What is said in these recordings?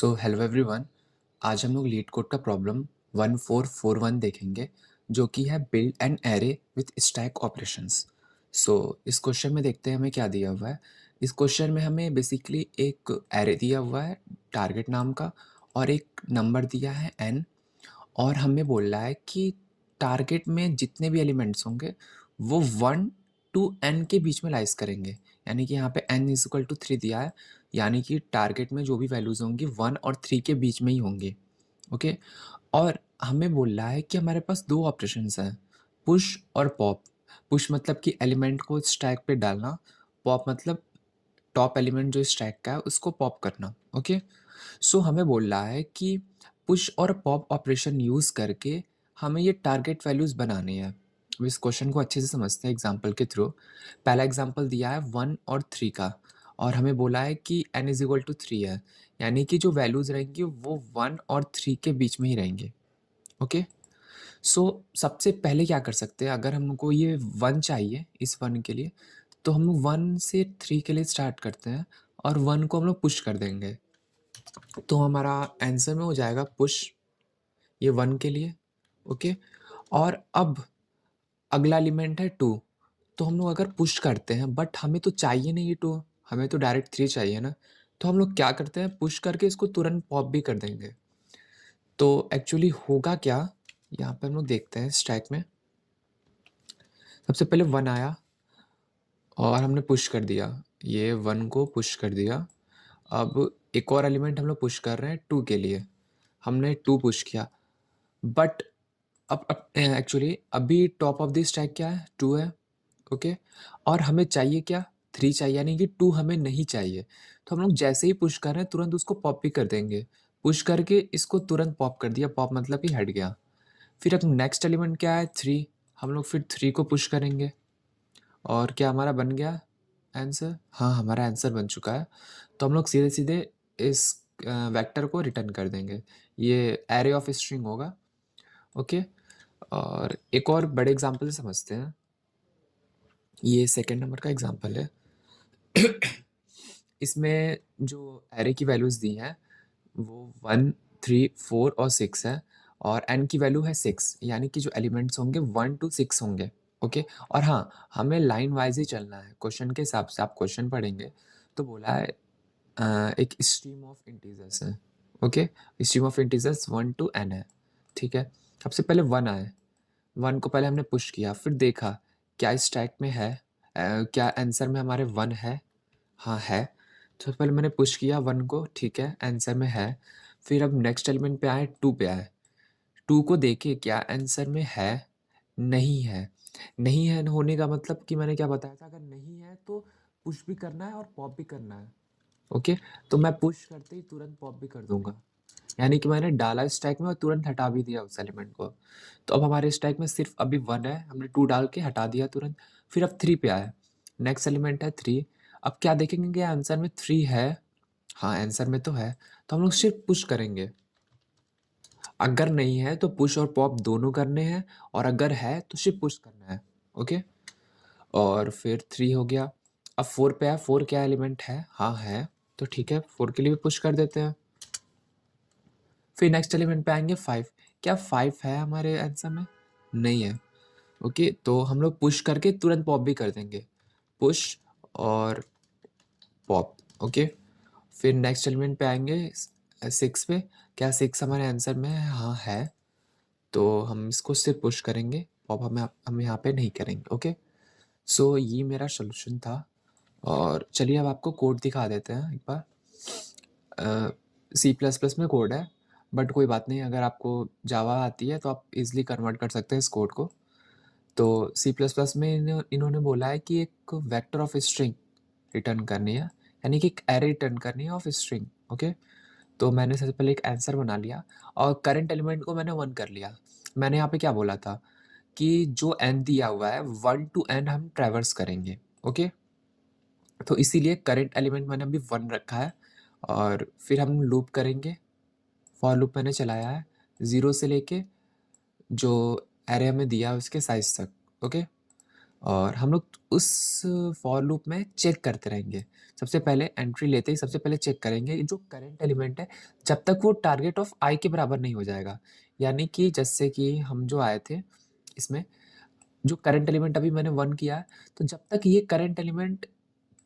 So hello everyone. आज हम लोग लीड कोड का प्रॉब्लम 1441 देखेंगे, जो कि है build an array with stack operations. So इस क्वेश्चन में देखते हैं हमें क्या दिया हुआ है। इस क्वेश्चन में हमें बेसिकली एक एरे दिया हुआ है टारगेट नाम का, और एक नंबर दिया है n, और हमें बोल रहा है कि टारगेट में जितने भी एलिमेंट्स होंगे वो 1 टू n के बीच में लाइज करेंगे। यानी कि यहाँ पे n इज इक्वल टू 3 दिया है, यानी कि टारगेट में जो भी वैल्यूज़ होंगी 1 और 3 के बीच में ही होंगे। ओके। और हमें बोल रहा है कि हमारे पास दो ऑपरेशंस हैं, पुश और पॉप। पुश मतलब कि एलिमेंट को स्टैक पे डालना, पॉप मतलब टॉप एलिमेंट जो स्टैक का है उसको पॉप करना। ओके। सो हमें बोल रहा है कि पुश और पॉप ऑपरेशन यूज़ करके हमें ये टारगेट वैल्यूज़ बनाने हैं। अब इस क्वेश्चन को अच्छे से समझते हैं एग्जांपल के थ्रू। पहला एग्जांपल दिया है 1 और 3 का, और हमें बोला है कि n इज इक्वल टू 3 है, यानी कि जो वैल्यूज़ रहेंगी वो 1 और 3 के बीच में ही रहेंगे। ओके। सो सबसे पहले क्या कर सकते हैं, अगर हमको ये 1 चाहिए इस 1 के लिए, तो हम लोग 1 से 3 के लिए स्टार्ट करते हैं और 1 को हम लोग पुश कर देंगे। तो हमारा आंसर में हो जाएगा पुश, ये 1 के लिए। ओके। और अब अगला एलिमेंट है 2। तो हम लोग अगर पुश करते हैं, बट हमें तो चाहिए नहीं ये 2, हमें तो डायरेक्ट 3 चाहिए ना। तो हम लोग क्या करते हैं, पुश करके इसको तुरंत पॉप भी कर देंगे। तो एक्चुअली होगा क्या, यहाँ पे हम लोग देखते हैं स्टैक में। सबसे पहले 1 आया और हमने पुश कर दिया, ये 1 को पुश कर दिया। अब एक और एलिमेंट हम लोग पुश कर रहे हैं 2 के लिए, हमने 2 पुश किया। बट अब एक्चुअली अभी टॉप ऑफ द स्टैक क्या है, 2 है। ओके। और हमें चाहिए क्या, 3 चाहिए, यानी कि 2 हमें नहीं चाहिए। तो हम लोग जैसे ही पुश कर रहे हैं तुरंत उसको पॉप भी कर देंगे। पुश करके इसको तुरंत पॉप कर दिया, पॉप मतलब कि हट गया। फिर अब नेक्स्ट एलिमेंट क्या है, 3। हम लोग फिर 3 को पुश करेंगे, और क्या हमारा बन गया आंसर, हाँ हमारा आंसर बन चुका है। तो हम लोग सीधे सीधे इस वेक्टर को रिटर्न कर देंगे, ये एरे ऑफ स्ट्रिंग होगा। ओके। और एक और बड़े एग्जाम्पल से समझते हैं, ये सेकेंड नंबर का एग्जाम्पल है। इसमें जो एरे की वैल्यूज़ दी हैं वो 1, 3, 4 और 6 है, और n की वैल्यू है 6, यानी कि जो एलिमेंट्स होंगे 1 टू 6 होंगे। ओके। और हाँ, हमें लाइन वाइज ही चलना है, क्वेश्चन के हिसाब से आप क्वेश्चन पढ़ेंगे तो बोला है एक स्ट्रीम ऑफ इंटीजर्स है। Okay. Stream of integers 1 to n है। ठीक है। सबसे पहले 1 आए, 1 को पहले हमने पुश किया, फिर देखा क्या स्टैक में है, क्या आंसर में हमारे 1 है, हाँ है। तो पहले मैंने पुश किया 1 को, ठीक है आंसर में है। फिर अब नेक्स्ट एलिमेंट पे आए, 2 पे आए, 2 को देखे क्या आंसर में है, नहीं है। नहीं है होने का मतलब कि मैंने क्या बताया था, अगर नहीं है तो पुश भी करना है और पॉप भी करना है। ओके। तो मैं पुश करते ही तुरंत पॉप भी कर दूंगा, यानी कि मैंने डाला स्टैक में और तुरंत हटा भी दिया उस एलिमेंट को। तो अब हमारे स्टैक में सिर्फ अभी 1 है, हमने 2 डाल के हटा दिया तुरंत। फिर अब 3 पे आए, नेक्स्ट एलिमेंट है 3। अब क्या देखेंगे कि आंसर में 3 है, हाँ आंसर में तो है। तो हम लोग सिर्फ पुश करेंगे, अगर नहीं है तो पुश और पॉप दोनों करने हैं, और अगर है तो सिर्फ पुश करना है। ओके। और फिर 3 हो गया। अब 4 पे है, 4 क्या एलिमेंट है, हाँ है, तो ठीक है 4 के लिए भी पुश कर देते हैं। फिर नेक्स्ट एलिमेंट पे आएंगे 5, क्या 5 है हमारे आंसर में, नहीं है। ओके। तो हम लोग पुश करके तुरंत पॉप भी कर देंगे, पुश और पॉप। ओके। फिर नेक्स्ट एलिमेंट पे आएंगे 6 पे, क्या 6 हमारे आंसर में है, हाँ है, तो हम इसको सिर्फ पुश करेंगे, पॉप हम यहाँ पे नहीं करेंगे। ओके। सो ये मेरा सोल्यूशन था। और चलिए अब आपको कोड दिखा देते हैं एक बार। C++ में कोड है, बट कोई बात नहीं, अगर आपको जावा आती है तो आप इजीली कन्वर्ट कर सकते हैं इस कोड को। तो C++ में इन्होंने बोला है कि एक वेक्टर ऑफ स्ट्रिंग रिटर्न करनी है, यानी कि एक एरे रिटर्न करनी है ऑफ स्ट्रिंग। ओके। तो मैंने सबसे पहले एक आंसर बना लिया, और करंट एलिमेंट को मैंने 1 कर लिया। मैंने यहाँ पे क्या बोला था कि जो n दिया हुआ है 1 टू n हम ट्रैवर्स करेंगे। ओके। तो इसीलिए करंट एलिमेंट मैंने अभी 1 रखा है, और फिर हम लूप करेंगे। फॉर लूप मैंने चलाया है 0 से लेके जो एरे हमें दिया है उसके साइज तक। ओके। और हम लोग उस फॉर लूप में चेक करते रहेंगे। सबसे पहले एंट्री लेते ही सबसे पहले चेक करेंगे जो करंट एलिमेंट है, जब तक वो टारगेट ऑफ आई के बराबर नहीं हो जाएगा। यानी कि जैसे कि हम जो आए थे इसमें, जो करंट एलिमेंट अभी मैंने 1 किया है, तो जब तक ये करंट एलिमेंट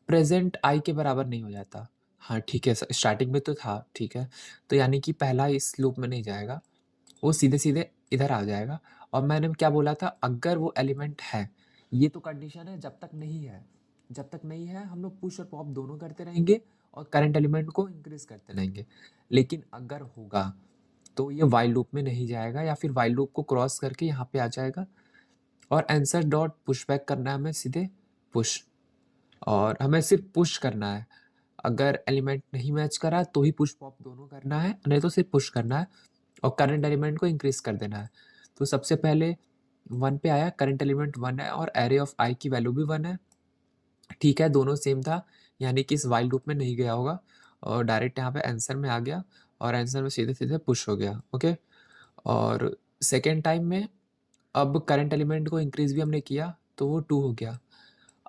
प्रेज़ेंट आई के बराबर नहीं हो जाता। हाँ, ठीक है, स स्टार्टिंग में तो था, ठीक है। तो यानी कि पहला इस लूप में नहीं जाएगा, वो सीधे-सीधे इधर आ जाएगा। और मैंने क्या बोला था, अगर वो एलिमेंट है, ये तो कंडीशन है जब तक नहीं है। जब तक नहीं है हम लोग पुश और पॉप दोनों करते रहेंगे और करंट एलिमेंट को इंक्रीज़ करते रहेंगे। लेकिन अगर होगा, तो ये व्हाइल लूप में नहीं जाएगा या फिर व्हाइल लूप को क्रॉस करके यहाँ पे आ जाएगा और आंसर डॉट पुशबैक करना है हमें सीधे पुश, और हमें सिर्फ़ पुश करना है। अगर एलिमेंट नहीं मैच करा तो ही पुश पॉप दोनों करना है, नहीं तो सिर्फ़ पुश करना है और करंट एलिमेंट को इंक्रीज़ कर देना है। तो सबसे पहले 1 पे आया, करंट एलिमेंट 1 है और एरे ऑफ आई की वैल्यू भी 1 है। ठीक है, दोनों सेम था, यानी कि इस व्हाइल लूप में नहीं गया होगा और डायरेक्ट यहाँ पे आंसर में आ गया और आंसर में सीधे-सीधे पुश हो गया, ओके। और सेकंड टाइम में अब करंट एलिमेंट को इंक्रीज़ भी हमने किया, तो वो 2 हो गया।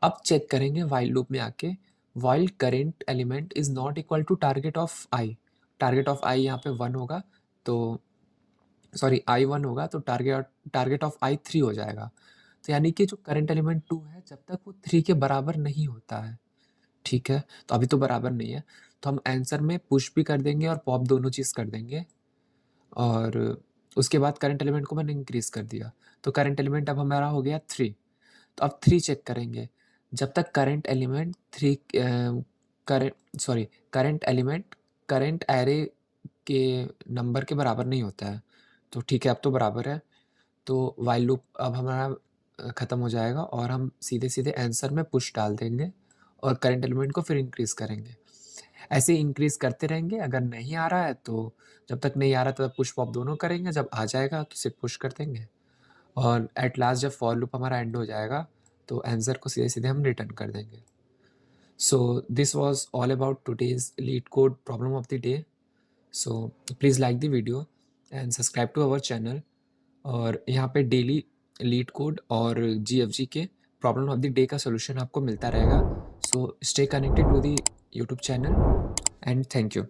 अब चेक करेंगे व्हाइल लूप में आके, while current element is not equal to target of I. Target of I यहाँ पे 1 होगा, तो सॉरी आई 1 होगा तो टारगेट टारगेट ऑफ आई 3 हो जाएगा। तो यानी कि जो करंट एलिमेंट 2 है, जब तक वो 3 के बराबर नहीं होता है, ठीक है? तो अभी तो बराबर नहीं है, तो हम आंसर में पुश भी कर देंगे और पॉप दोनों चीज़ कर देंगे। और उसके बाद करंट एलिमेंट को मैंने इंक्रीज़ कर दिया, तो करंट एलिमेंट अब हमारा हो गया 3। तो अब 3 चेक करेंगे, जब तक current element 3 current element current array के नंबर के बराबर नहीं होता है। तो ठीक है, अब तो बराबर है, तो व्हाइल लूप अब हमारा ख़त्म हो जाएगा और हम सीधे-सीधे आंसर में पुश डाल देंगे और करंट एलिमेंट को फिर इंक्रीज़ करेंगे। ऐसे ही इंक्रीज़ करते रहेंगे, अगर नहीं आ रहा है तो जब तक नहीं आ रहा तब पुश पॉप दोनों करेंगे, जब आ जाएगा तो सिर्फ़ पुश कर देंगे और एट लास्ट जब फॉर लूप हमारा एंड हो जाएगा, तो आंसर को सीधे-सीधे हम रिटर्न कर देंगे। So this was all about today's lead code problem of the day. So please like the video and subscribe to our channel. और यहाँ पे डेली लीड कोड और जीएफजी के प्रॉब्लम ऑफ द डे का solution आपको मिलता रहेगा। So stay connected to the YouTube channel and thank you.